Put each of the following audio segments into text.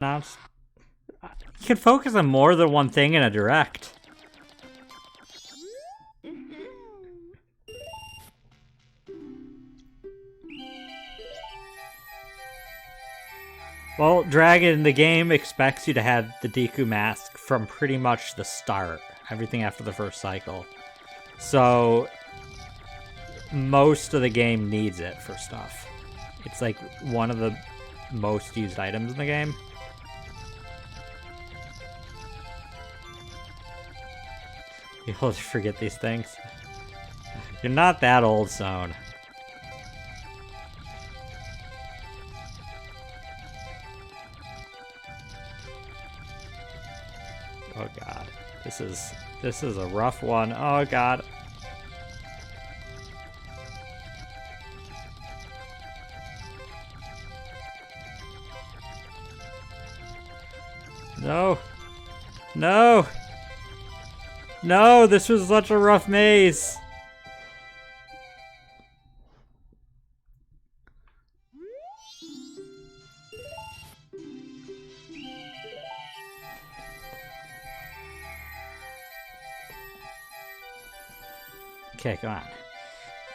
announced. You can focus on more than one thing in a direct. Well, Dragon, the game expects you to have the Deku mask from pretty much the start. Everything after the first cycle. So, most of the game needs it for stuff. It's like one of the most used items in the game. You'll forget these things. You're not that old, Zone. Oh god. This is a rough one. Oh god. No. No. No, this was such a rough maze. Okay, come on.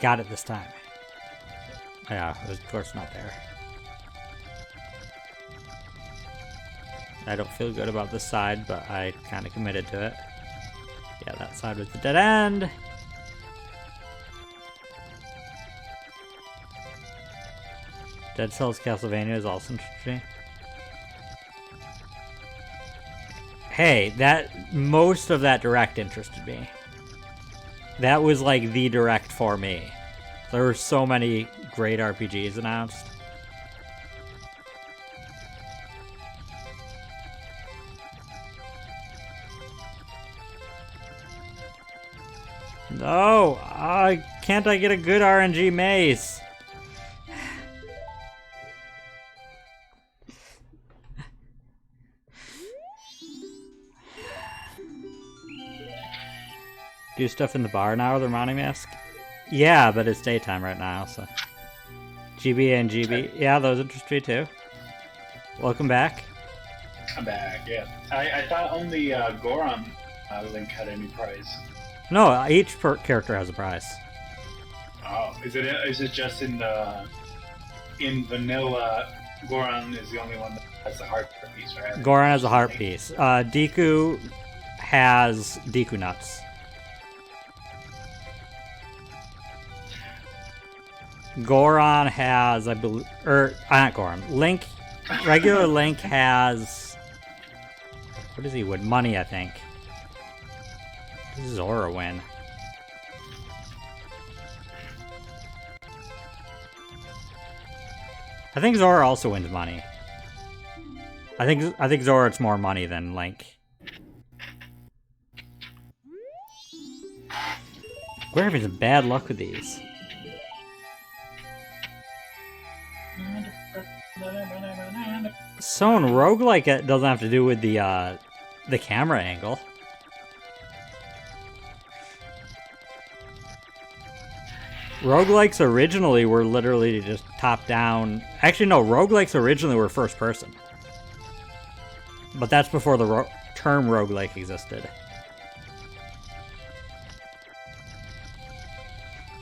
Got it this time. Yeah, it was, of course, not there. I don't feel good about this side, but I kind of committed to it. Yeah, that side was the dead end. Dead Cells Castlevania is also interesting. Hey, most of that direct interested me. That was like the direct for me. There were so many great RPGs announced. No! Can't I get a good RNG maze? Do stuff in the bar now with the Ronnie mask? Yeah, but it's daytime right now, so. GB and GB. Yeah, those interest me too. Welcome back. I'm back, yeah. I thought only Goron Link had any prize. No, each character has a prize. Oh, is it just in vanilla? Goron is the only one that has the heart piece, right? Goron has a heart piece. Deku has Deku nuts. Goron has, I believe, not Goron. Link, regular Link has, what does he win? Money, I think. This is Zora win. I think Zora also wins money. I think Zora it's more money than Link. We're having some bad luck with these. So in roguelike it doesn't have to do with the camera angle. Roguelikes originally were literally just top down. Actually no, roguelikes originally were first person. But that's before the term roguelike existed.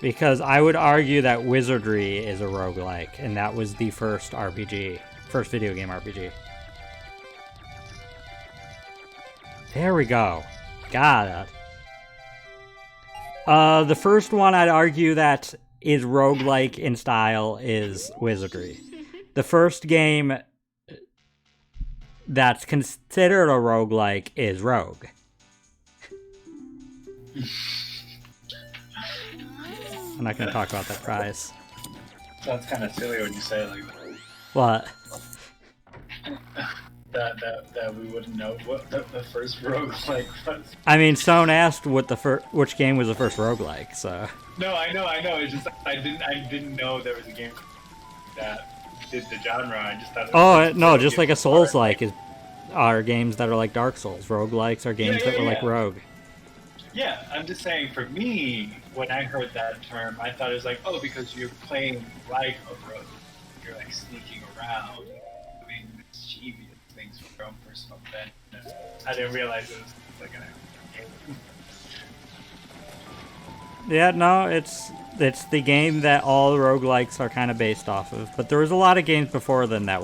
Because I would argue that Wizardry is a roguelike, and that was the first RPG. First video game RPG. There we go. Got it. The first one I'd argue that is roguelike in style is Wizardry. The first game that's considered a roguelike is Rogue. I'm not going to talk about that prize. Sounds kind of silly when you say it like that. What? that we wouldn't know what the first roguelike was. I mean, Stone asked which game was the first roguelike, so. No, I know. It's just I didn't know there was a game that did the genre. I just thought. Oh no, just like a Souls-like are games that are like Dark Souls. Roguelikes are games that were like Rogue. Yeah, I'm just saying. For me, when I heard that term, I thought it was like, oh, because you're playing like a rogue, you're like sneaking around, doing mischievous things own personal vengeance. I didn't realize it was like an game. Yeah, no, it's the game that all roguelikes are kind of based off of. But there was a lot of games before then that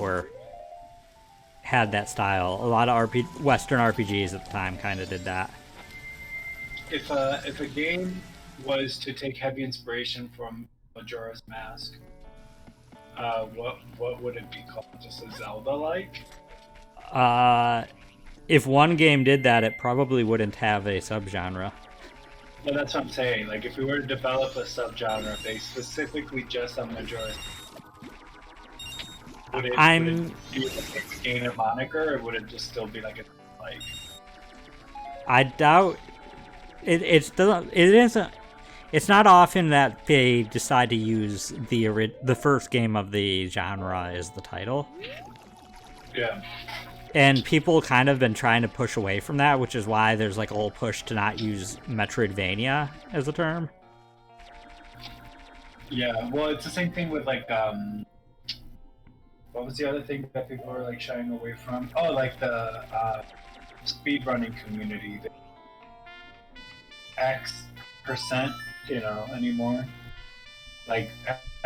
had that style. A lot of Western RPGs at the time kind of did that. If a game was to take heavy inspiration from Majora's Mask, what would it be called? Just a Zelda-like? If one game did that, it probably wouldn't have a subgenre. Well, that's what I'm saying. Like, if we were to develop a subgenre based specifically just on Majora's, would it gain a moniker, or would it just still be like a like? I doubt it. It's not often that they decide to use the first game of the genre as the title. Yeah. And people kind of been trying to push away from that, which is why there's like a whole push to not use Metroidvania as a term. Yeah, well, it's the same thing with like what was the other thing that people were like shying away from? Oh, like the speedrunning community. The X%, anymore. Like,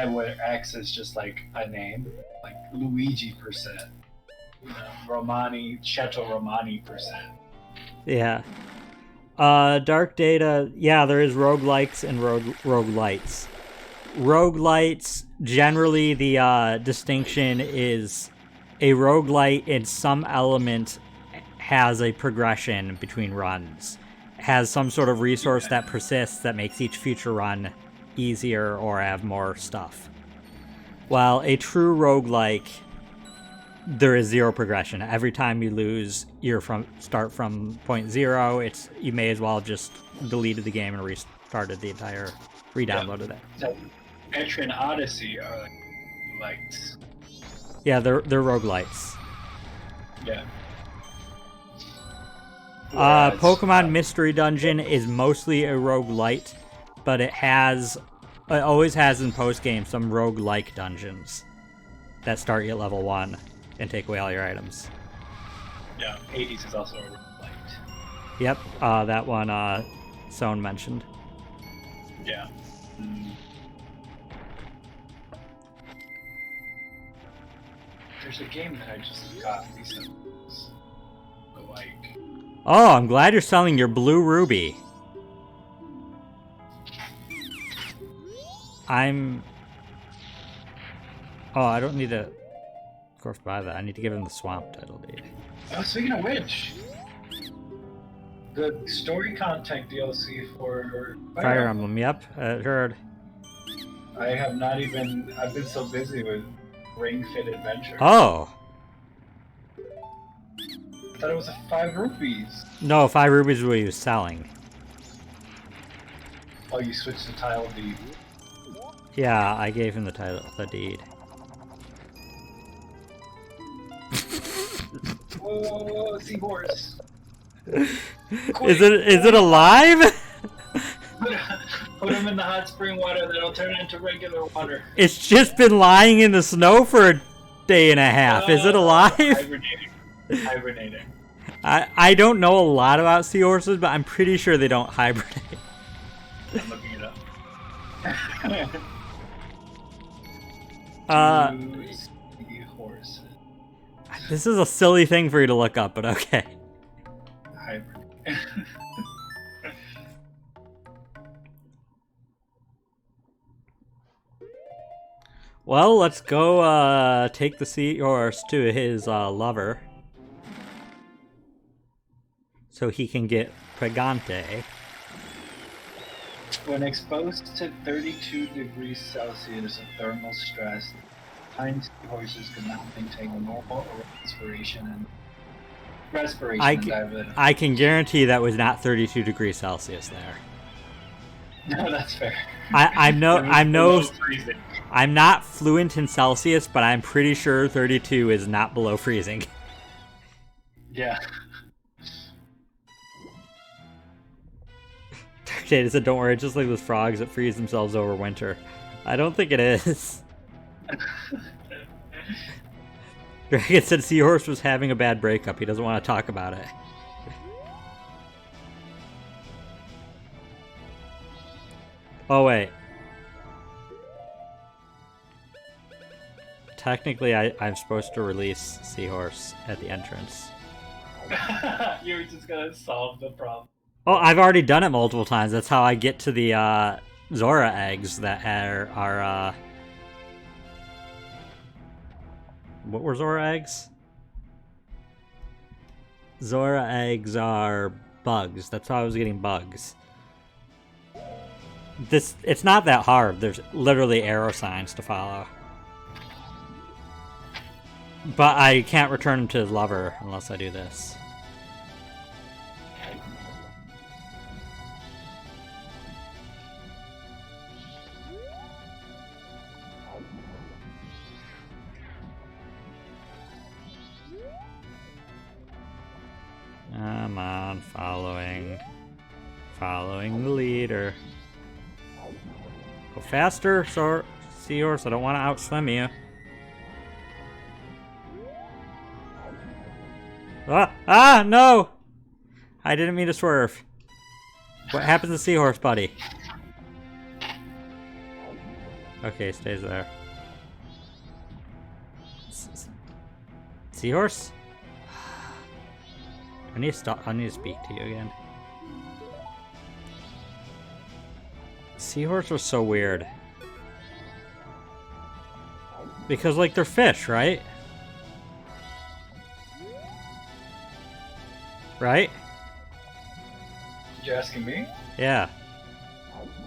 where X is just like a name, like Luigi %. Chateau Romani %. Yeah. Dark Data, yeah, there is roguelikes and roguelites. Roguelites, generally the distinction is a roguelite in some element has a progression between runs. Has some sort of resource that persists that makes each future run easier or have more stuff. While a true roguelike, there is zero progression. Every time you lose, start from point zero. You may as well have just deleted the game and restarted the entire, re-downloaded it. So, Metro and Odyssey are like Yeah, they're roguelites. Yeah. Pokemon Mystery Dungeon is mostly a roguelite, but it always has in post-game some roguelike dungeons that start you at level 1 and take away all your items. Yeah, Hades is also a roguelite. Yep, that one Sohn mentioned. Yeah. There's a game that I just got recently. Like. Oh, I'm glad you're selling your Blue Ruby. Oh, I don't need to, of course, buy that. I need to give him the Swamp title deed. Oh, speaking of which, the story content DLC for Fire Emblem, yep, I heard. I've been so busy with Ring Fit Adventure. Oh! I thought it was 5 rupees. No, 5 rupees is what he was selling. Oh, you switched the title deed. Yeah, I gave him the deed. Whoa, seahorse. Is it alive? Put him in the hot spring water, that'll turn into regular water. It's just been lying in the snow for a day and a half. Is it alive? Hibernating. I don't know a lot about seahorses, but I'm pretty sure they don't hibernate. I'm looking it up. Seahorses. This is a silly thing for you to look up, but okay. Hibernate. Well, let's go take the seahorse to his lover. So he can get Pregante. When exposed to 32 degrees Celsius of thermal stress, tiny seahorses could not maintain a normal respiration. I can guarantee that was not 32 degrees Celsius there. No, that's fair. I'm not fluent in Celsius, but I'm pretty sure 32 is not below freezing. Yeah. Jada said, "Don't worry, it's just like those frogs that freeze themselves over winter." I don't think it is. Dragon said Seahorse was having a bad breakup. He doesn't want to talk about it. Oh, wait. Technically, I'm supposed to release Seahorse at the entrance. You were just gonna solve the problem. Oh, I've already done it multiple times. That's how I get to the Zora eggs that are what were Zora eggs? Zora eggs are bugs. That's how I was getting bugs. It's not that hard. There's literally arrow signs to follow. But I can't return him to his lover unless I do this. Come on, following the leader. Go faster, Seahorse. I don't want to outswim you. No! I didn't mean to swerve. What happens to Seahorse, buddy? Okay, stays there. Seahorse? I need to stop. I need to speak to you again. Seahorse was so weird. Because, like, they're fish, right? Right? You're asking me? Yeah.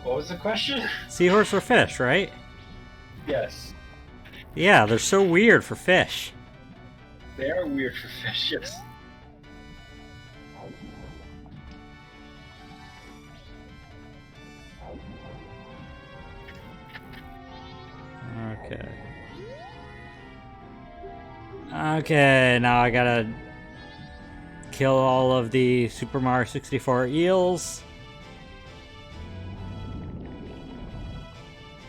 What was the question? Seahorse are fish, right? Yes. Yeah, they're so weird for fish. They are weird for fish, yes. Okay. Okay, now I gotta kill all of the Super Mario 64 eels.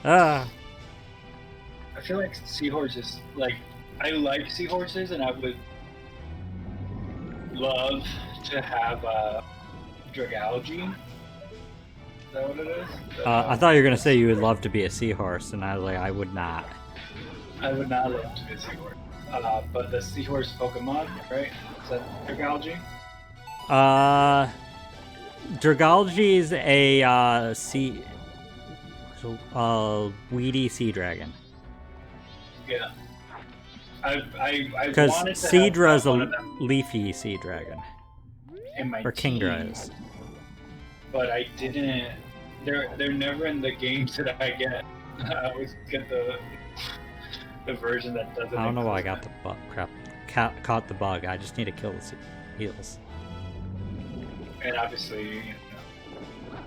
I feel like seahorses, like, I like seahorses and I would love to have Dragalge. Is that what it is? I thought you were gonna say you would love to be a seahorse, and I was like, I would not. I would not love to be a seahorse. But the seahorse Pokemon, right? Is that Dragalge? Dragalge is a weedy sea dragon. Yeah. I Because wanted to Seadra have is a one of them leafy sea dragon. in my Or Kingdra team, is. but I didn't. They're never in the games that I get. I always get the version that doesn't. I don't know why I exist. got the bug. Crap. Caught the bug. I just need to kill the eels. And obviously, you know,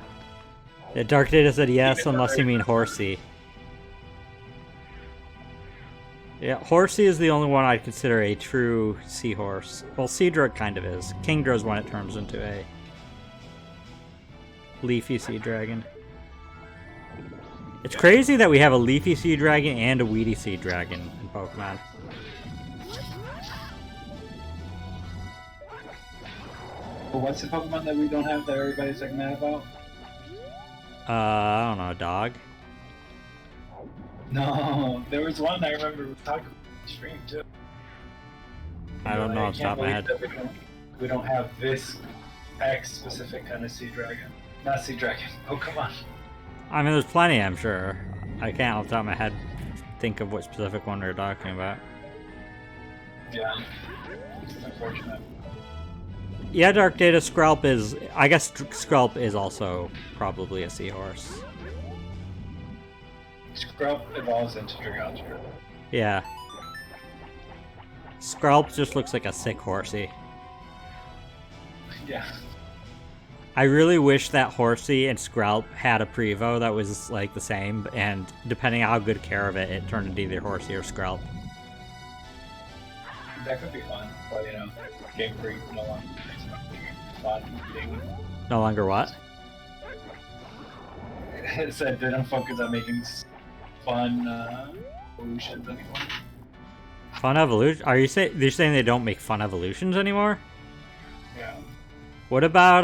Yeah, Dark Data said yes, Even unless though you mean horsey. Yeah, horsey is the only one I'd consider a true seahorse. Well, Seadra kind of is. Kingdra is when it turns into a leafy sea dragon. It's crazy that we have a leafy sea dragon and a weedy sea dragon in Pokemon. well, what's the Pokemon that we don't have that everybody's like mad about? I don't know, dog. No, there was one I remember talking about on the stream too. I don't know off the top of my head. We don't have this X specific kind of sea dragon. Not sea dragon, Pokemon. I mean, there's plenty, I'm sure. I can't off the top of my head think of what specific one we're talking about. Yeah. It's unfortunate. Yeah, Dark Data, Skrelp is... I guess Skrelp is also probably a seahorse. Skrelp evolves into Dragalge. Yeah. Skrelp just looks like a sick horsey. Yeah. I really wish that Horsey and Skrelp had a Prevo that was like the same, and depending on how good care of it, it turned into either Horsey or Skrelp. That could be fun, but you know, Game Freak no longer makes it fun. No longer what? It said they don't focus on making fun solutions anymore. Fun Evolution? You're saying they don't make Fun Evolutions anymore? Yeah. What about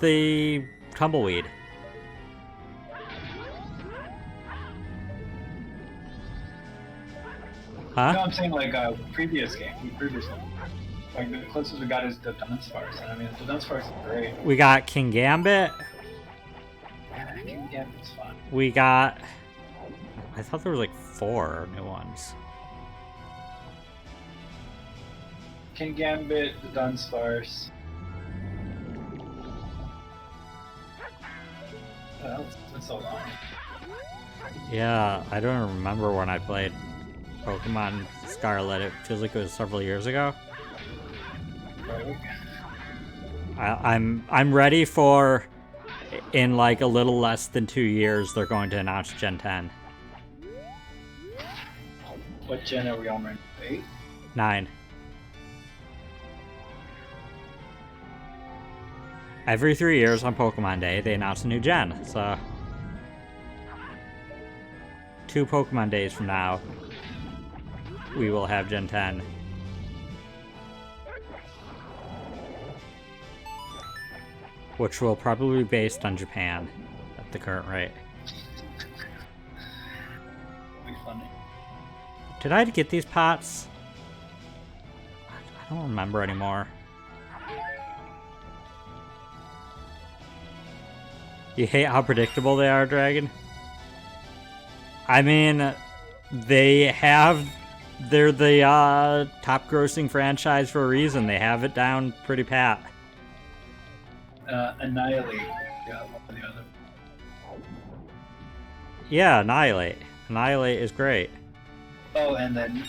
the Tumbleweed? Huh? No, I'm saying like previous game, Like the closest we got is the Dunsparce, and I mean the Dunsparce is great. We got King Gambit. Yeah, King Gambit's fun. We got... I thought there was like 4 new ones. King Gambit, the Dunsparce. That's so long. Yeah, I don't remember when I played Pokemon Scarlet. It feels like it was several years ago. Right. I'm ready for, in like a little less than 2 years, they're going to announce Gen 10. What gen are we on right now? 8? 9. Every 3 years on Pokemon Day, they announce a new gen, so... 2 Pokemon Days from now, we will have Gen 10. Which will probably be based on Japan, at the current rate. Be funny. Did I get these pots? I don't remember anymore. You hate how predictable they are, Dragon? I mean, they're the top grossing franchise for a reason. They have it down pretty pat. Annihilate. Yeah, one or the other. Yeah, Annihilate. Annihilate is great. Oh, and then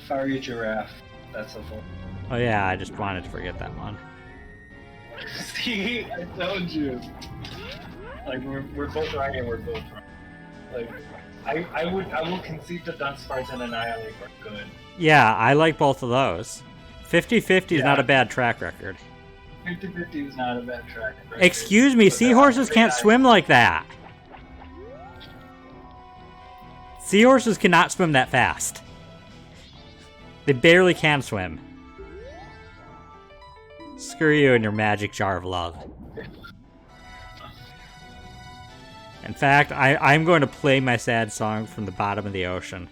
Fiery Giraffe. That's a full. Oh yeah, I just wanted to forget that one. See, I told you. Like we're both right and we're both wrong. Like I will concede the Dunsparce and Annihilate are good. Yeah, I like both of those. 50-50 is not a bad track record. 50-50 is not a bad track record. Excuse me, seahorses can't swim like that. Seahorses cannot swim that fast. They barely can swim. Screw you and your magic jar of love. In fact, I'm going to play my sad song from the bottom of the ocean.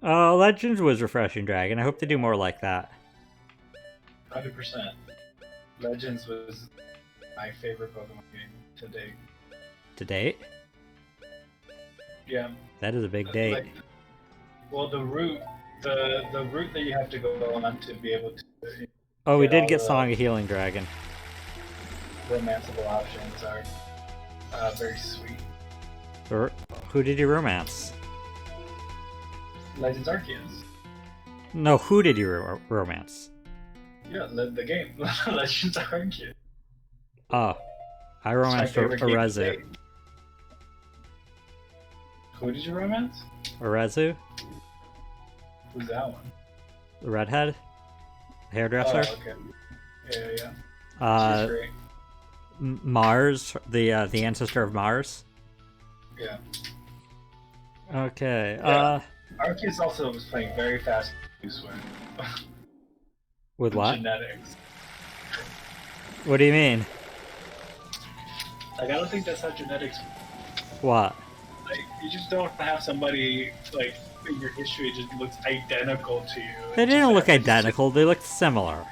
Legends was refreshing, Dragon. I hope they do more like that. 100%. Legends was my favorite Pokemon game to date. To date? Yeah. That is a big date. Like, well, the route that you have to go on to be able to. Oh, we did get Song of Healing Dragon. Romanceable options are very sweet. Who did you romance? Legends Arceus. No, who did you romance? Yeah, the game. Legends Arceus. Oh, I romanced Orezu. Who did you romance? Orezu? Who's that one? The redhead? The hairdresser? Oh, okay. Yeah. She's great. Mars, the ancestor of Mars. Yeah. Okay. Yeah. Arceus also was playing very fast swim. With what? Genetics. What do you mean? Like, I don't think that's how genetics. What? Like, you just don't have somebody like in your history just looks identical to you. They didn't look identical. They looked similar.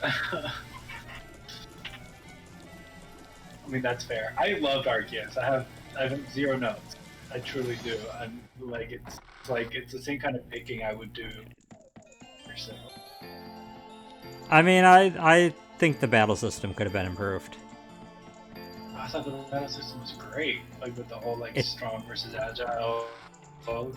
I mean, that's fair. I loved Arceus. I have 0 notes. I truly do. I'm like it's the same kind of picking I would do yourself. I mean, I think the battle system could have been improved. I thought the battle system was great, like with the whole like strong versus agile.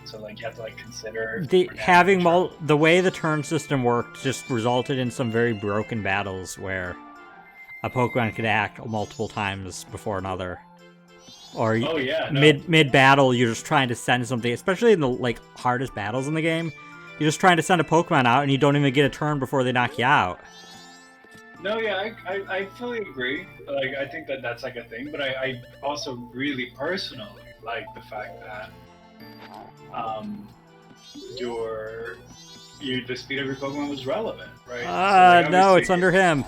So like you have to like consider the way the turn system worked just resulted in some very broken battles where a Pokemon could act multiple times before another. Or mid battle, you're just trying to send something, especially in the like hardest battles in the game. You're just trying to send a Pokemon out, and you don't even get a turn before they knock you out. No, yeah, I fully agree. Like, I think that that's like a thing, but I also really personally like the fact that um, your the speed of your Pokemon was relevant, right? So like No, obviously, it's under him.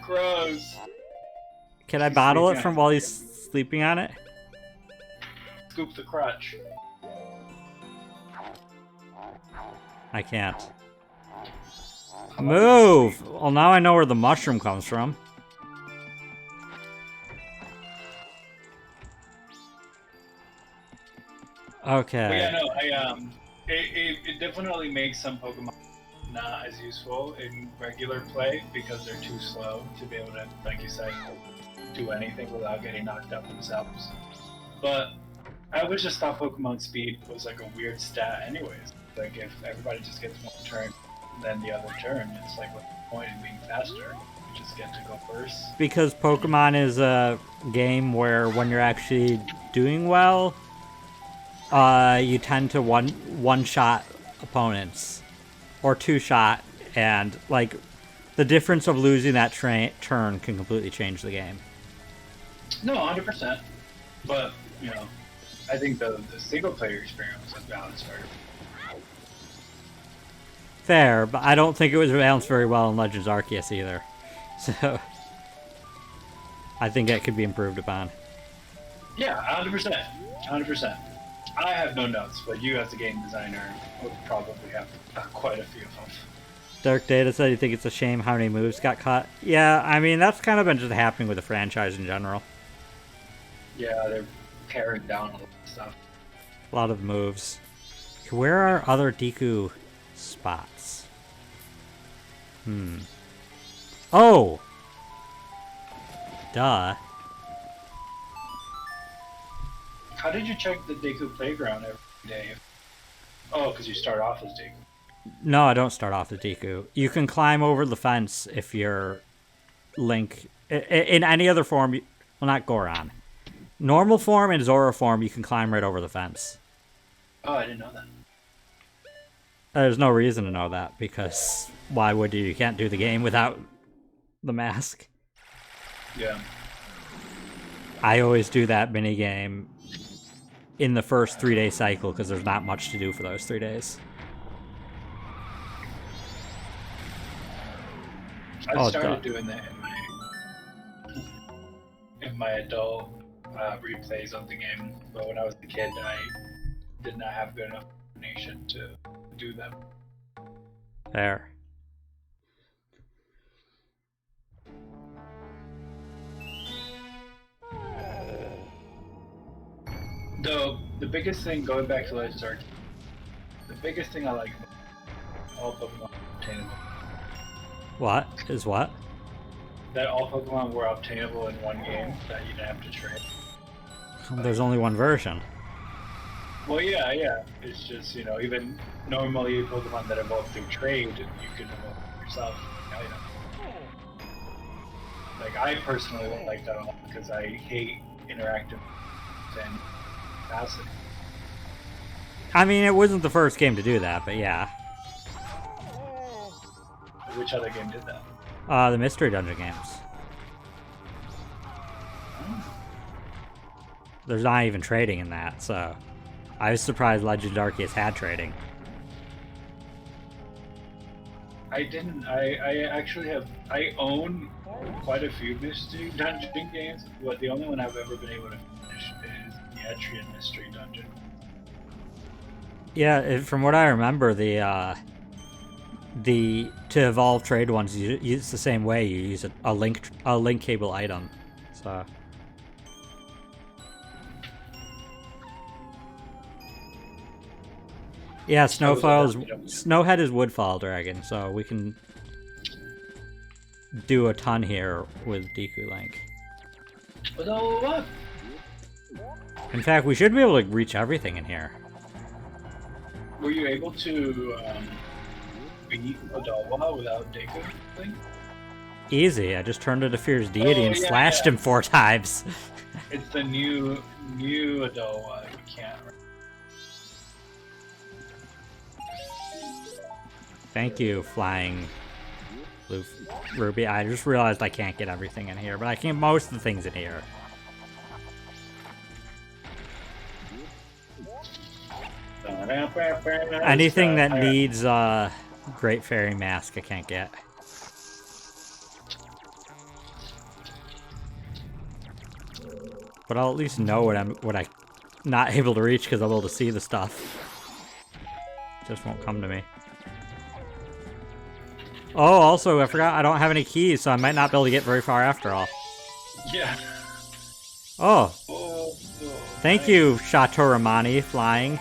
gross. Can I He's bottle sleeping it on from his while Pokemon. he's sleeping on it? Scoop the crutch. I can't. I love that he's Move! asleep. Well, now I know where the mushroom comes from. But yeah, Okay. no, it definitely makes some Pokemon not as useful in regular play because they're too slow to be able to, like you said, do anything without getting knocked out themselves. But I always just thought Pokemon speed was like a weird stat, anyways. Like if everybody just gets one turn, then the other turn, it's like what's the point in being faster? You just get to go first. Because Pokemon is a game where when you're actually doing well, you tend to one-shot opponents. Or two-shot, and, like, the difference of losing that turn can completely change the game. No, 100%. But you know, I think the single player experience was balanced very. Fair, but I don't think it was balanced very well in Legends Arceus either. So, I think it could be improved upon. Yeah, 100%. 100%. I have no notes, but you as a game designer would probably have quite a few of them. Dark Data said you think it's a shame how many moves got cut. Yeah, I mean, that's kind of been just happening with the franchise in general. Yeah, they're paring down a lot of stuff. A lot of moves. Where are other Deku spots? Oh! Duh. How did you check the Deku playground every day? Oh, because you start off as Deku. No, I don't start off as Deku. You can climb over the fence if you're Link. In any other form, well, not Goron. Normal form and Zora form, you can climb right over the fence. Oh, I didn't know that. There's no reason to know that, because why would you? You can't do the game without the mask. Yeah. I always do that minigame in the first 3-day cycle, because there's not much to do for those 3 days. I started doing that in my adult replays of the game, but when I was a kid, I did not have good enough coordination to do them. There. Though the biggest thing, going back to Legends Arceus, the biggest thing I like about all Pokemon are obtainable. What? Is what? That all Pokemon were obtainable in one game, that you didn't have to trade. There's only one version. Well, yeah. It's just, you know, even normally Pokemon that evolve through trade, you can evolve yourself. You know. Like, I personally don't like that a lot because I hate interactive and capacity. I mean, it wasn't the first game to do that, but yeah. Which other game did that? The Mystery Dungeon games. There's not even trading in that, so I was surprised Legend Arceus had trading. I didn't. I actually have. I own quite a few Mystery Dungeon games, but the only one I've ever been able to finish is the Etrian Mystery Dungeon. Yeah, from what I remember, the to evolve trade ones, it's the same way. You use a link cable item, so. Yeah, Snowhead is Woodfall Dragon, so we can do a ton here with Deku Link. In fact, we should be able to reach everything in here. Were you able to beat Odolwa without Deku Link? Easy, I just turned into Fierce Deity and slashed him 4 times. It's the new Odolwa. You can't. Thank you, flying Blue ruby. I just realized I can't get everything in here, but I can most of the things in here. Anything that needs Great Fairy Mask, I can't get. But I'll at least know what I'm not able to reach because I'm able to see the stuff. It just won't come to me. Oh, also I forgot I don't have any keys, so I might not be able to get very far after all. Yeah. Oh. Thank Nice. you, Chateau Romani, flying.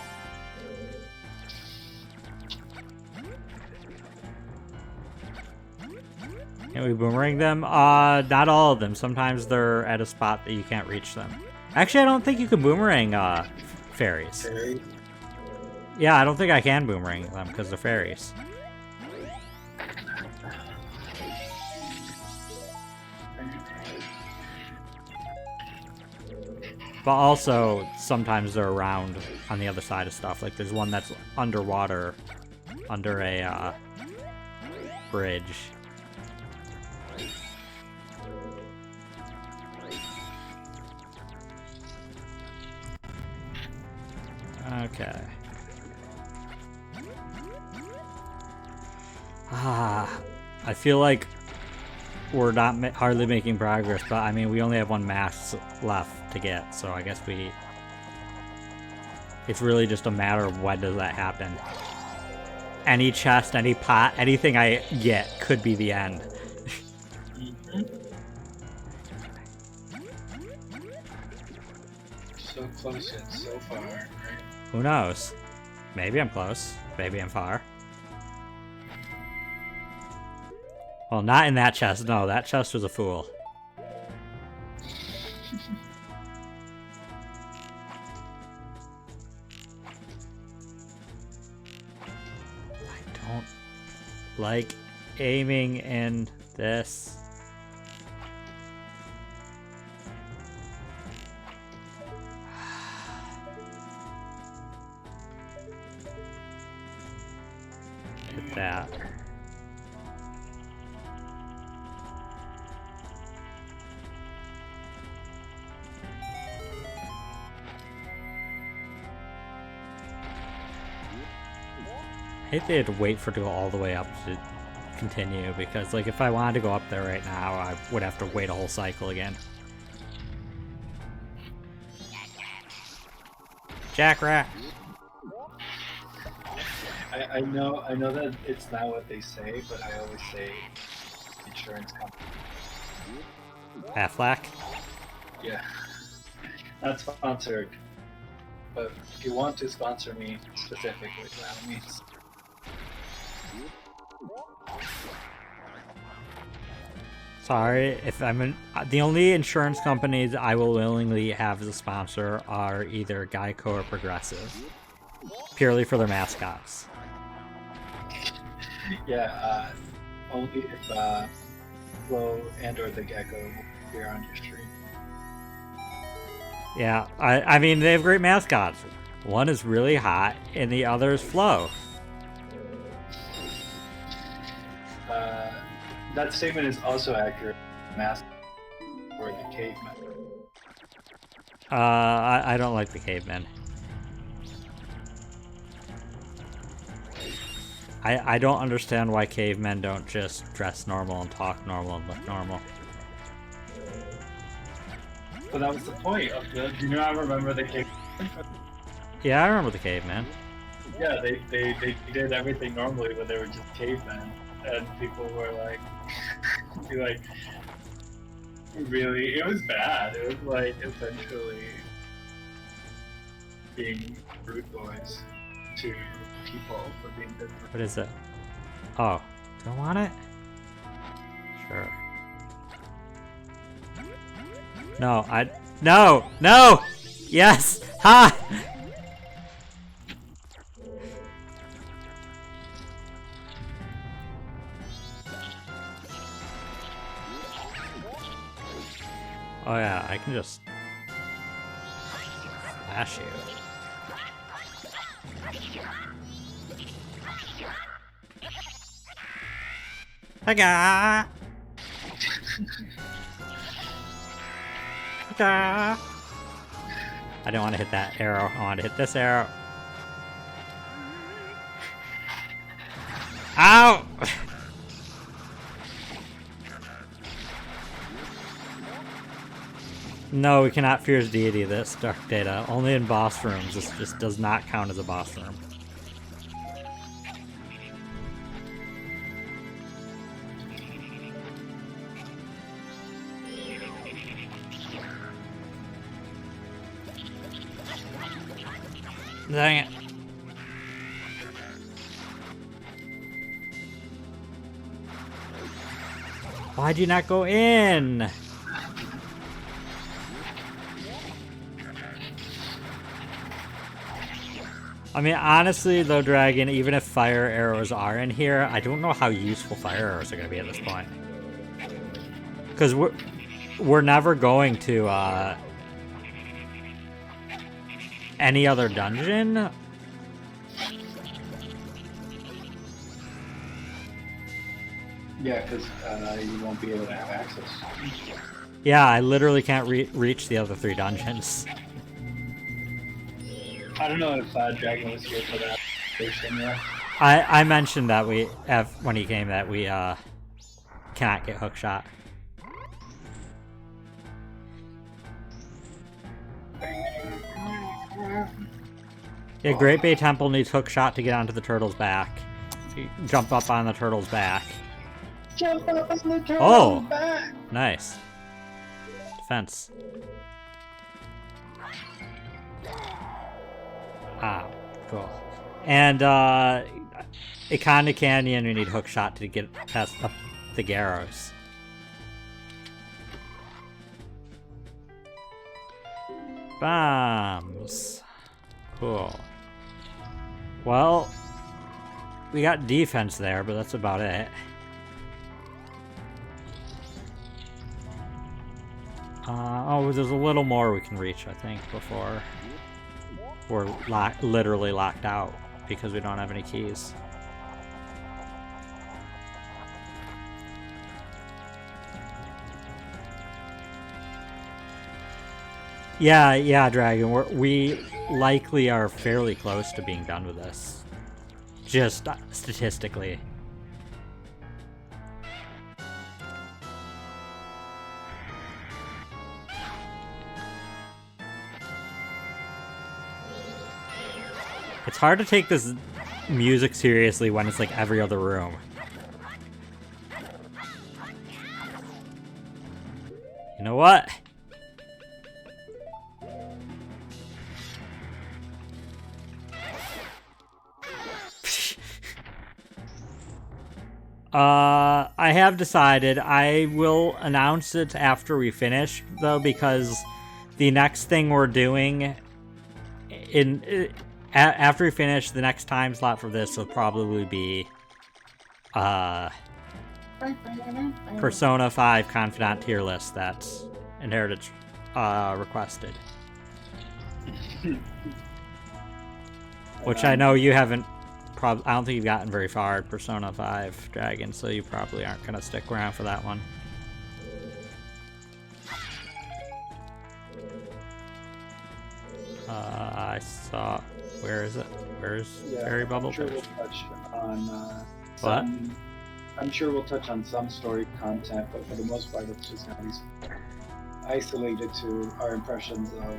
Can we boomerang them? Not all of them. Sometimes they're at a spot that you can't reach them. Actually, I don't think you can boomerang fairies. Fairy. Yeah, I don't think I can boomerang them because they're fairies. But also, sometimes they're around on the other side of stuff. Like, there's one that's underwater, under a bridge. Okay. I feel like we're not hardly making progress, but I mean, we only have one mask left to get, so I guess it's really just a matter of when does that happen. Any chest, any pot, anything I get could be the end. So close yet so far, right? Who knows? Maybe I'm close. Maybe I'm far. Well, not in that chest. No, that chest was a fool. I don't like aiming in this. Hit that. I hate they had to wait for it to go all the way up to continue, because like if I wanted to go up there right now, I would have to wait a whole cycle again. Jackrat! I know that it's not what they say, but I always say insurance company. Affleck? Yeah. Not sponsored. But if you want to sponsor me specifically, by all means. Sorry, if I'm in, the only insurance companies I will willingly have as a sponsor are either Geico or Progressive, purely for their mascots. Yeah, only if Flo and or the Gecko appear on your stream. Yeah, I mean, they have great mascots. One is really hot, and the other is Flo. That statement is also accurate. Mask or the caveman. I don't like the cavemen. I don't understand why cavemen don't just dress normal and talk normal and look normal. But that was the point of the. Do you not remember the caveman? Yeah, I remember the caveman. Yeah, they did everything normally, but they were just cavemen, and people were like, really, it was bad. It was like essentially being rude boys to people for being different. What is it? Oh, do I want it? Sure. No, no! Yes! Ha! Oh yeah, I can just flash you. Haga! Haga! I didn't want to hit that arrow. I wanted to hit this arrow. Ow! No, we cannot fierce deity this dark data. Only in boss rooms. This just does not count as a boss room. Dang it. Why'd you not go in? I mean, honestly, though, Dragon, even if fire arrows are in here, I don't know how useful fire arrows are going to be at this point. Because we're never going to, any other dungeon? Yeah, because you won't be able to have access. Yeah, I literally can't reach the other 3 dungeons. I don't know if Dragon was here for that first anyway. I mentioned that when he came that we cannot get hookshot. Yeah, Great Bay Temple needs hookshot to get onto the turtle's back. You jump up on the turtle's back. Jump up on the turtle's back! Nice. Defense. Ah, cool. And Econda Canyon, we need hookshot to get past up the Garrows. Bombs. Cool. Well, we got defense there, but that's about it. Oh, there's a little more we can reach, I think, before we're literally locked out because we don't have any keys. Yeah, Dragon. We likely are fairly close to being done with this. Just statistically. It's hard to take this music seriously when it's like every other room. You know what? I have decided I will announce it after we finish, though, because the next thing we're doing after we finish, the next time slot for this will probably be Persona 5 Confidant tier list that's Inherited requested. Which I know you haven't I don't think you've gotten very far at Persona 5 Dragon, so you probably aren't going to stick around for that one. I saw... Where is it? Where's Fairy Bubble? I'm sure we'll touch on what? I'm sure we'll touch on some story content, but for the most part, it's just going to be isolated to our impressions of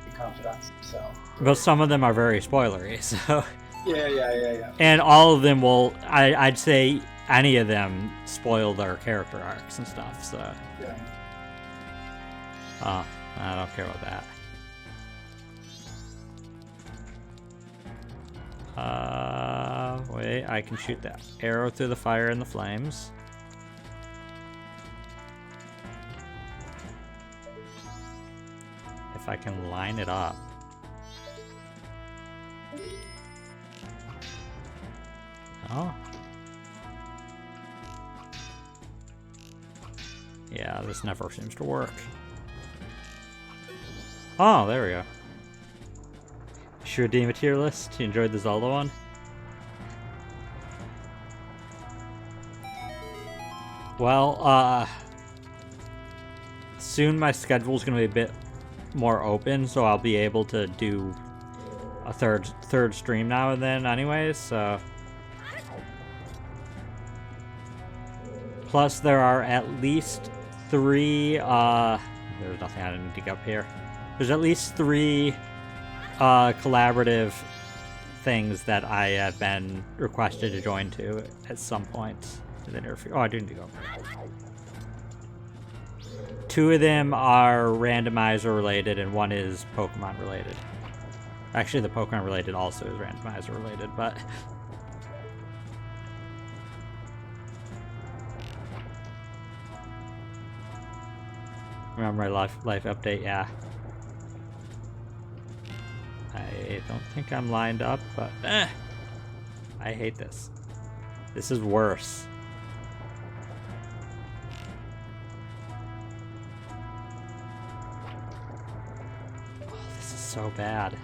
the Confidants themselves. But some of them are very spoilery, so... Yeah. And all of them will... I'd say any of them spoil their character arcs and stuff, so... Yeah. Oh, I don't care about that. Wait, I can shoot that arrow through the fire and the flames. If I can line it up. Oh. Yeah, this never seems to work. Oh, there we go. Sure, redeem a tier list. You enjoyed the Zelda one? Well, soon my schedule's gonna be a bit more open, so I'll be able to do a third stream now and then anyways, so. Plus there are at least 3, there's nothing I need to get up here. There's at least 3 collaborative things that I have been requested to join to at some point in the near future. Oh, I do need to go up there. 2 of them are randomizer related and 1 is Pokemon related. Actually, the Pokemon related also is randomizer related, but remember my life update, yeah. I don't think I'm lined up, but I hate this. This is worse. Oh, this is so bad.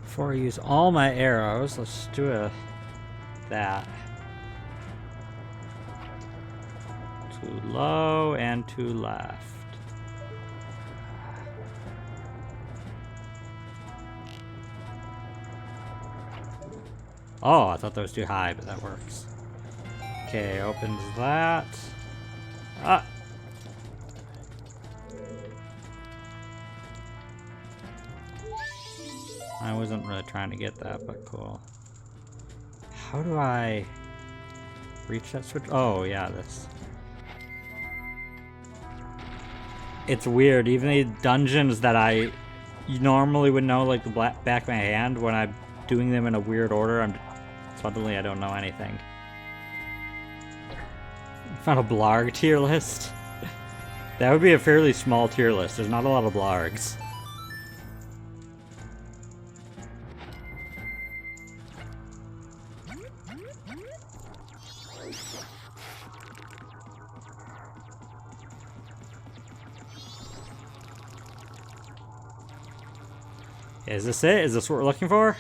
Before I use all my arrows, let's do that. Too low and too left. Oh, I thought that was too high, but that works. Okay, opens that. Ah! I wasn't really trying to get that, but cool. How do I reach that switch? Oh, yeah, this. It's weird. Even the dungeons that I normally would know like the back of my hand, when I'm doing them in a weird order, suddenly I don't know anything. Found a Blarg tier list. That would be a fairly small tier list. There's not a lot of Blargs. Is this it? Is this what we're looking for?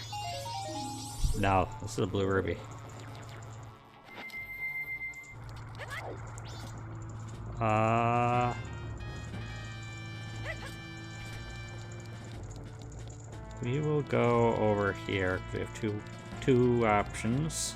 No, this is a blue ruby. We will go over here. We have two options.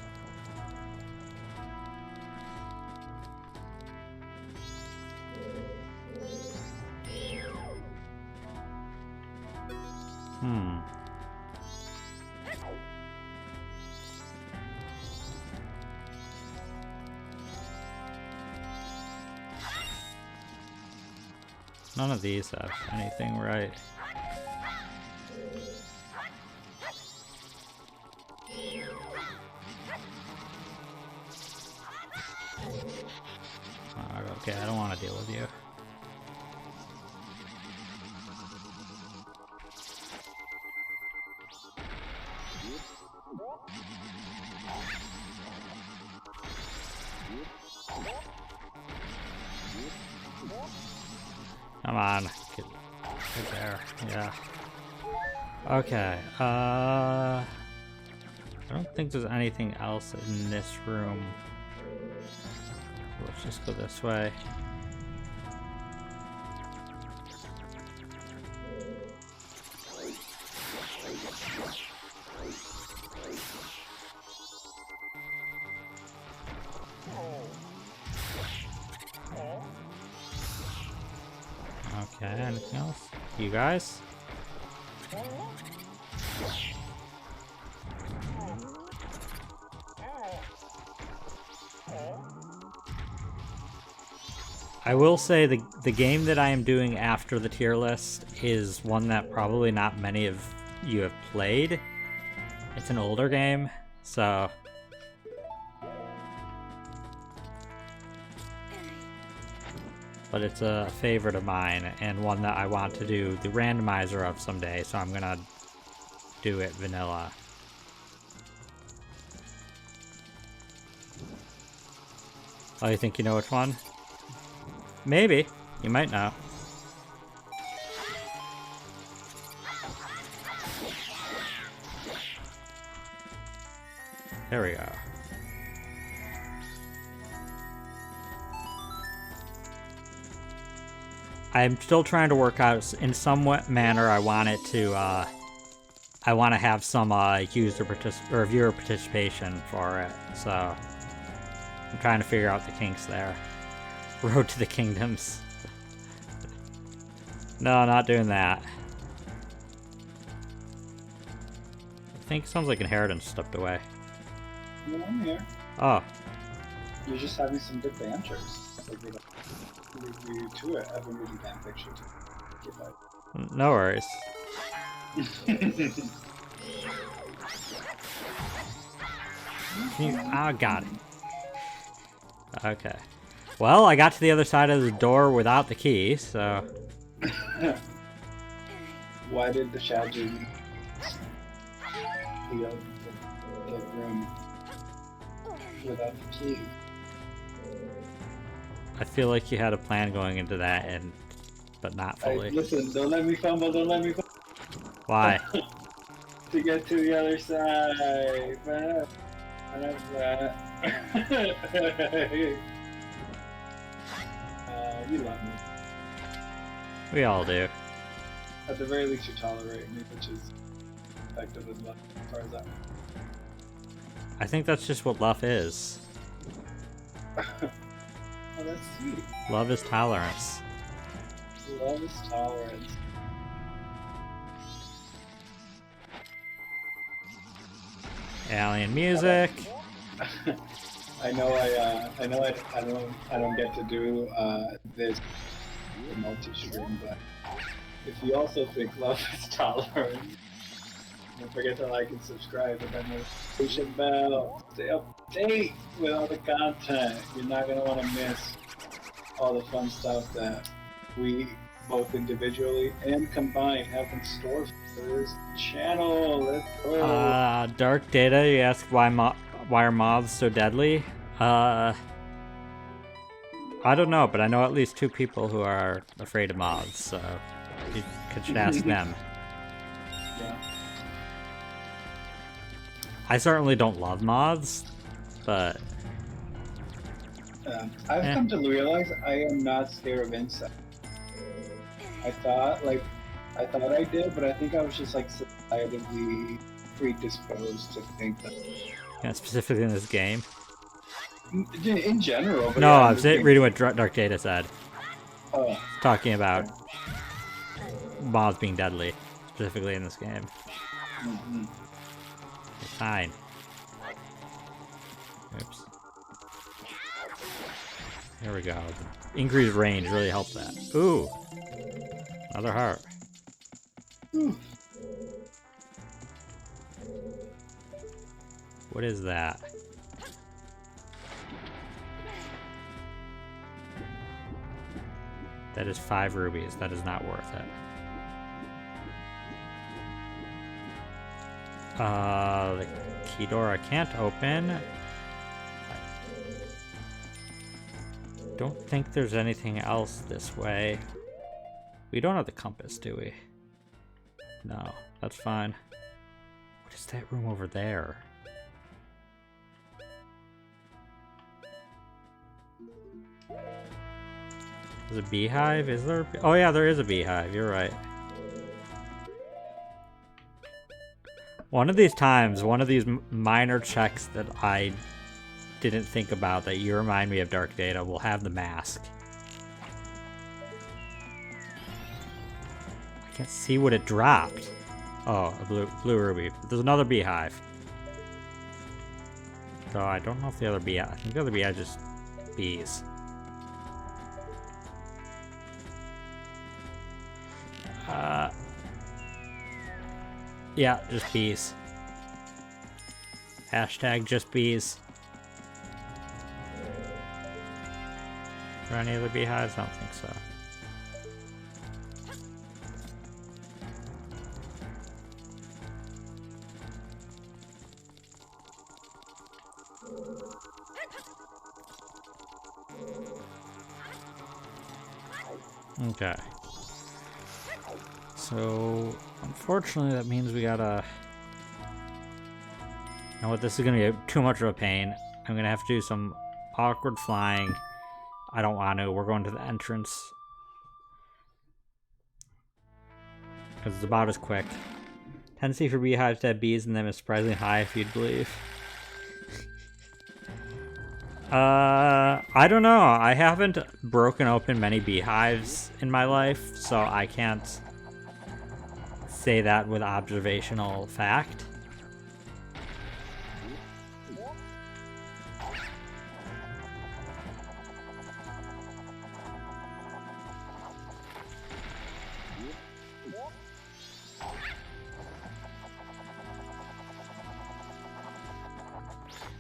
None of these have anything right. Okay, I don't want to deal with you. Come on, get there, yeah. Okay, I don't think there's anything else in this room. So let's just go this way. Okay, anything else? You guys? I will say the game that I am doing after the tier list is one that probably not many of you have played. It's an older game, so but it's a favorite of mine and one that I want to do the randomizer of someday, so I'm gonna do it vanilla. Oh, you think you know which one? Maybe. You might know. There we go. I'm still trying to work out in some manner. I want it to. I want to have some user or viewer participation for it. So I'm trying to figure out the kinks there. Road to the Kingdoms. No, not doing that. I think sounds like Inheritance stepped away. No, I'm here. Oh. You're just having some good banters. You to it. I've been reading fan fiction too. No worries. Oh, got it. Okay. Well, I got to the other side of the door without the key, so... Why did the Shadow the room without the key? I feel like you had a plan going into that, but not fully. Hey, listen, don't let me fumble, don't let me fumble. Why? To get to the other side. You love me. We all do. At the very least, you tolerate me, which is effective as love, as far as that. I think that's just what love is. Oh, that's sweet. Love is tolerance. Love is tolerance. Alien music. I know I don't get to do this multi-stream, but if you also think love is tolerance, don't forget to like and subscribe and then the notification bell. Stay up to date with all the content. You're not gonna want to miss all the fun stuff that we both individually and combined have in store for this channel. Let's go. Dark Data, you ask why are moths so deadly? I don't know, but I know at least 2 people who are afraid of moths, so you should ask them. Yeah. I certainly don't love moths, but... I've come to realize I am not scared of insects. I thought I did, but I think I was just like societally predisposed to think that. Yeah, specifically in this game. In general. But No, yeah, I was reading what Dark Data said. Oh. Talking about moths being deadly, specifically in this game. Mm-hmm. It's fine. Oops. There we go. The increased range really helped that. Ooh! Another heart. Ooh. What is that? That is 5 rubies. That is not worth it. The key door I can't open. Don't think there's anything else this way. We don't have the compass, do we? No, that's fine. What is that room over there? There's a beehive? Is there? Oh yeah, there is a beehive. You're right. One of these times, one of these minor checks that I didn't think about that you remind me of Dark Data will have the mask. I can't see what it dropped. Oh, a blue ruby. There's another beehive. So I don't know if the other beehive. I think the other beehive just bees. Yeah, just bees. Hashtag just bees. there any other beehives? I don't think so. Okay. So, unfortunately, that means we gotta... You know what, this is gonna be too much of a pain. I'm gonna have to do some awkward flying. I don't want to. We're going to the entrance. Because it's about as quick. Tendency for beehives to have bees in them is surprisingly high, if you'd believe. I don't know. I haven't broken open many beehives in my life, so I can't say that with observational fact.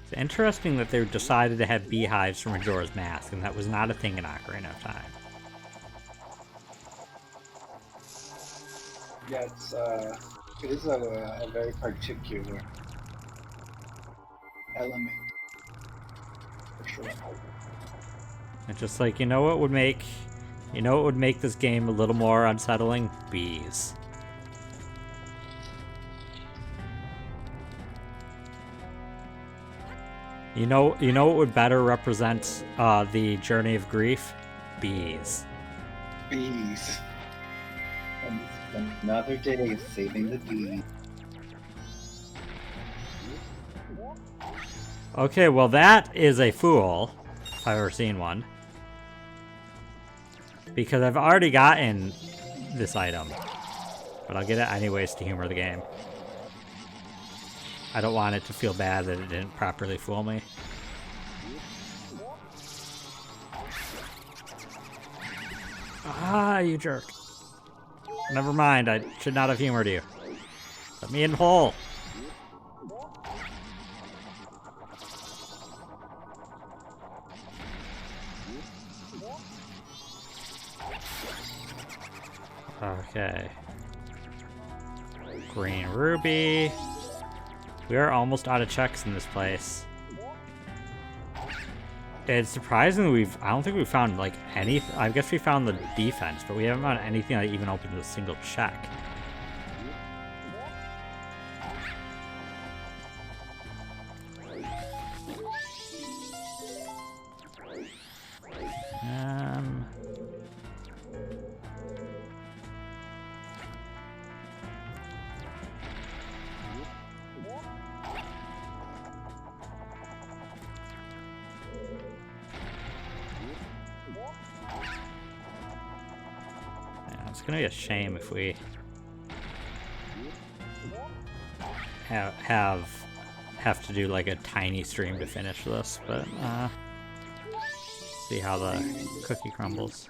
It's interesting that they decided to have beehives for Majora's Mask, and that was not a thing in Ocarina of Time. Yeah, it is a very particular element. For sure. It's just like, you know what would make this game a little more unsettling? Bees. You know what would better represent the journey of grief? Bees. Bees. And another day of saving the bees. Okay, well that is a fool, if I've ever seen one. Because I've already gotten this item. But I'll get it anyways to humor the game. I don't want it to feel bad that it didn't properly fool me. Ah, you jerk. Never mind, I should not have humored you. Let me in whole. Okay. Green ruby. We are almost out of checks in this place. It's surprising I don't think we found like any. I guess we found the defense, but we haven't found anything that even opened a single check. It's gonna be a shame if we have to do like a tiny stream to finish this, but see how the cookie crumbles.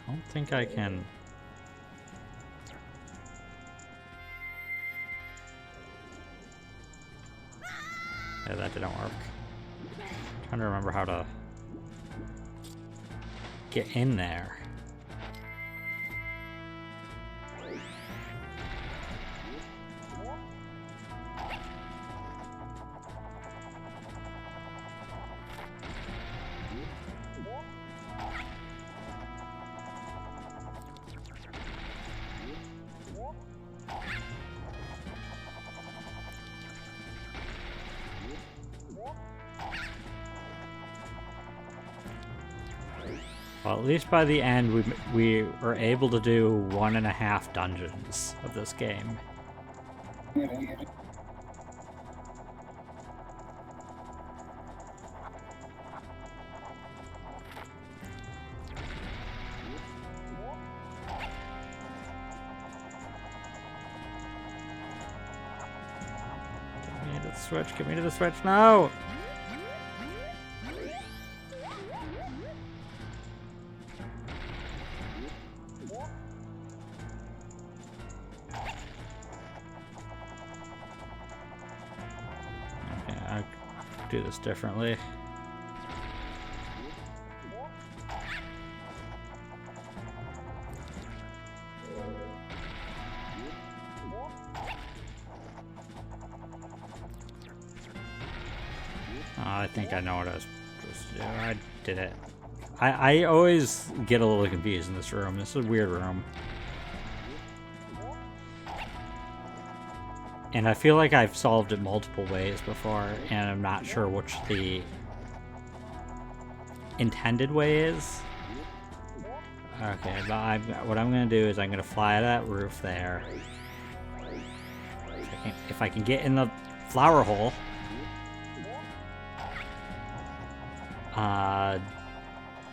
I don't think I can. Yeah, that didn't work. I'm trying to remember how to get in there. Well, at least by the end, we were able to do 1.5 dungeons of this game. Switch, get me to the switch. No! Okay, I'll do this differently. I think I know what I was supposed to do. I did it. I always get a little confused in this room. This is a weird room. And I feel like I've solved it multiple ways before, and I'm not sure which the intended way is. Okay, but what I'm going to do is I'm going to fly to that roof there. If I can get in the flower hole.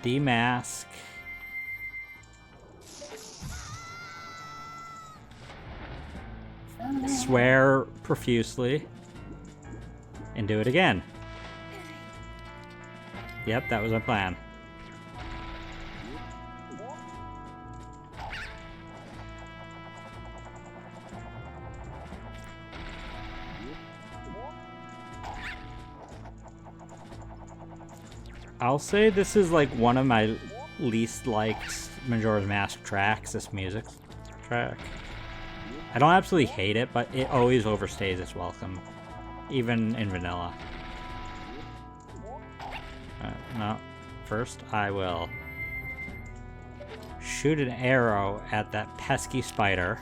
Demask. Swear profusely. And do it again. Yep, that was my plan. I'll say this is like one of my least liked Majora's Mask tracks, this music track. I don't absolutely hate it, but it always overstays its welcome, even in vanilla. No, first I will shoot an arrow at that pesky spider.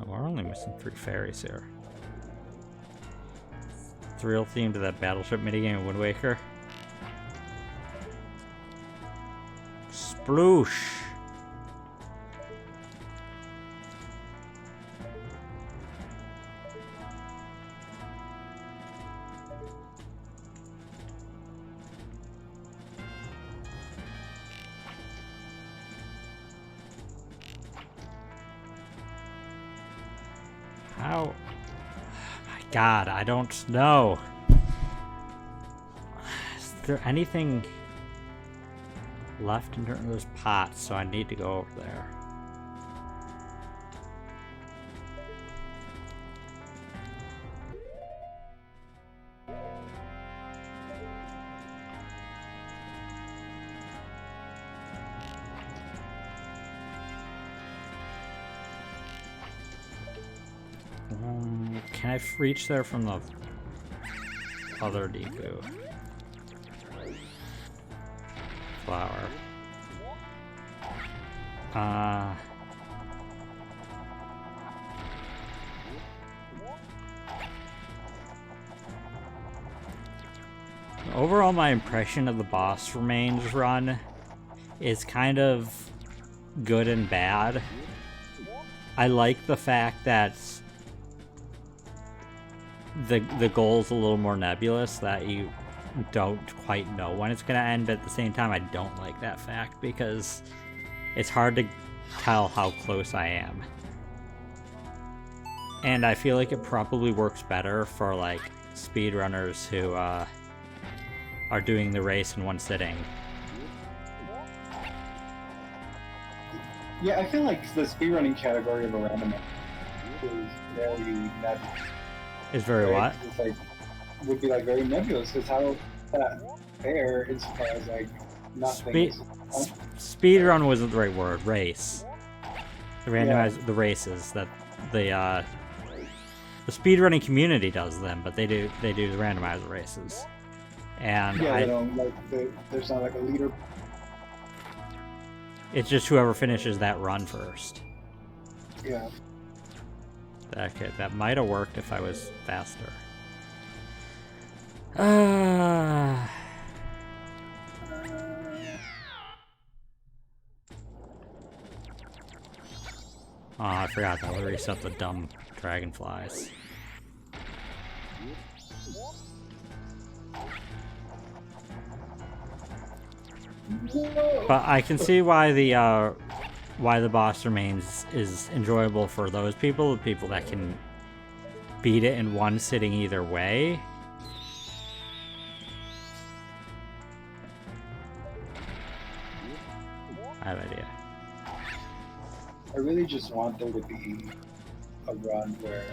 We're only missing 3 fairies here. Thrill theme to that battleship minigame in Wind Waker. Sploosh! How? Oh my god, I don't know. Is there anything left in those pots? So I need to go over there. Can I reach there from the other Deku? Flower. Overall, my impression of the boss remains run is kind of good and bad. I like the fact that the goal's a little more nebulous, that you don't quite know when it's going to end, but at the same time I don't like that fact because it's hard to tell how close I am. And I feel like it probably works better for like speedrunners who are doing the race in one sitting. Yeah, I feel like the speedrunning category of a randomizer is very nebulous. Is very right? what? It's like would be like very nebulous. Because how that fair as far as like nothing. Speedrun wasn't the right word. Race. The randomize the races that the speedrunning community does them, but they do the randomizer races. And yeah, they don't like there's not like a leader. It's just whoever finishes that run first. Yeah. Okay, that might have worked if I was faster. Oh, I forgot that would reset the dumb dragonflies. But I can see why the boss remains is enjoyable for those people, the people that can beat it in one sitting either way. I have an idea. I really just want there to be a run where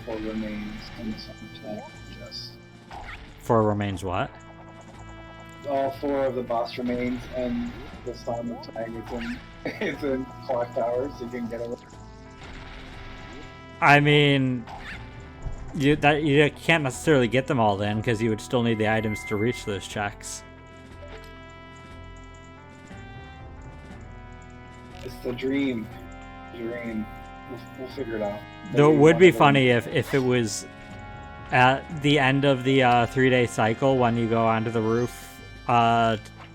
4 remains in the same time. Just 4 remains what? all 4 of the boss remains and the song of time it's in clock tower, so you can get away. I mean, you can't necessarily get them all then, because you would still need the items to reach those checks. It's the dream. We'll figure it out. Though it would be funny if it was at the end of the 3-day cycle when you go onto the roof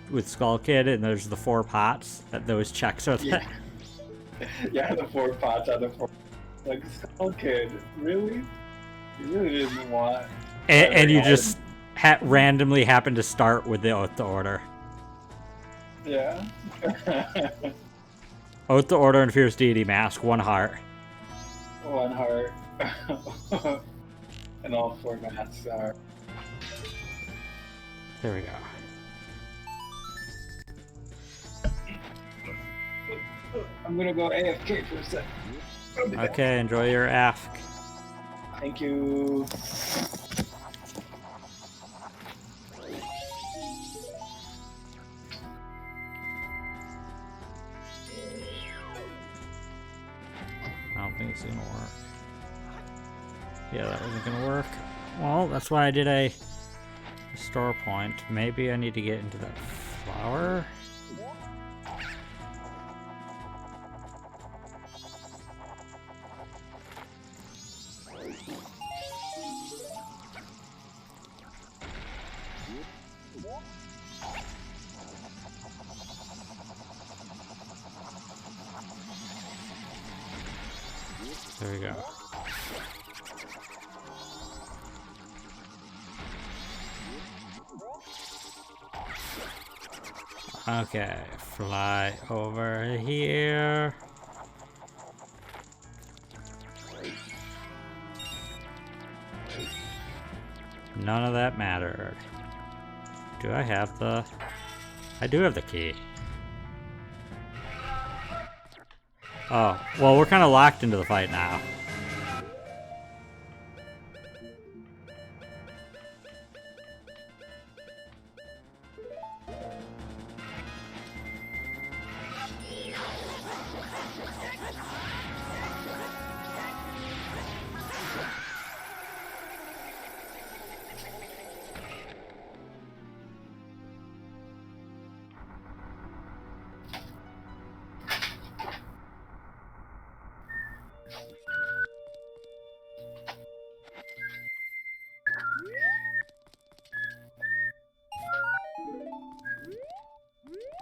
with Skull Kid and there's the 4 pots, that those checks are there. Yeah, the 4 pots out of 4. Like, Skull Kid, really? You really didn't want... And you just randomly happen to start with the Oath to Order. Yeah. Oath to Order and Fierce Deity Mask, 1 heart. 1 heart. And all 4 masks are... There we go. I'm gonna go AFK for a sec. Okay, enjoy your AFK. Thank you. I don't think it's gonna work. Yeah, that wasn't gonna work. Well, that's why I did a store point. Maybe I need to get into that flower. There we go. Okay, fly over here. None of that mattered. Do I have the... I do have the key. Oh, well, we're kind of locked into the fight now.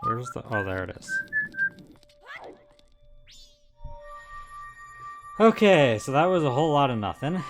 Where's the... Oh, there it is. Okay, so that was a whole lot of nothing.